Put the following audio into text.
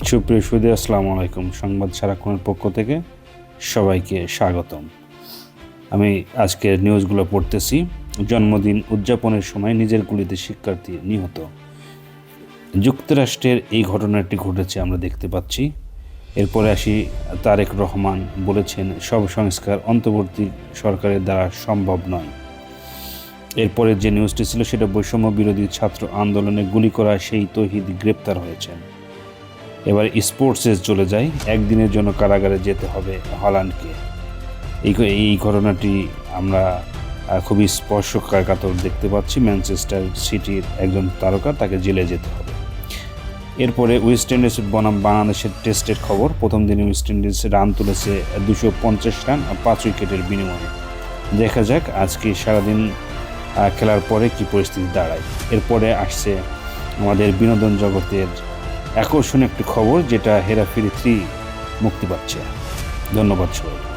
সুপ্রিয় সুধী, আসসালামু আলাইকুম। সংবাদ সারাক্ষণের পক্ষ থেকে সবাইকে স্বাগতম। আমি আজকের নিউজগুলো পড়তেছি। জন্মদিন উদযাপনের সময় নিজের গুলিতে শিক্ষার্থী নিহত। যুক্তরাষ্ট্রের এই ঘটনাটি ঘটেছে আমরা দেখতে পাচ্ছি। এরপরে আসি, তারেক রহমান বলেছেন সব সংস্কার অন্তর্বর্তী সরকারের দ্বারা সম্ভব নয়। এরপরে যে নিউজটি ছিল সেটা বৈষম্য বিরোধী ছাত্র আন্দোলনে গুলি করা সেই তৌহিদ গ্রেপ্তার হয়েছেন। এবার স্পোর্টসে চলে যাই। একদিনের জন্য কারাগারে যেতে হবে হল্যান্ডকে। এই ঘটনাটি আমরা খুবই স্পর্শকাতর দেখতে পাচ্ছি। ম্যানচেস্টার সিটির একজন তারকা, তাকে জেলে যেতে হবে। এরপরে ওয়েস্ট ইন্ডিজ বনাম বাংলাদেশের টেস্টের খবর। প্রথম দিনে ওয়েস্ট ইন্ডিজ রান তুলেছে 250 রান 5 উইকেটের বিনিময়ে। দেখা যাক আজকে সারাদিন খেলার পরে কি পরিস্থিতি দাঁড়ায়। এরপরে আসছে আমাদের বিনোদন জগতের আকর্ষণীয় একটি খবর, যেটা হেরাফেরি 3 মুক্তি পাচ্ছে। ধন্যবাদ সবাই।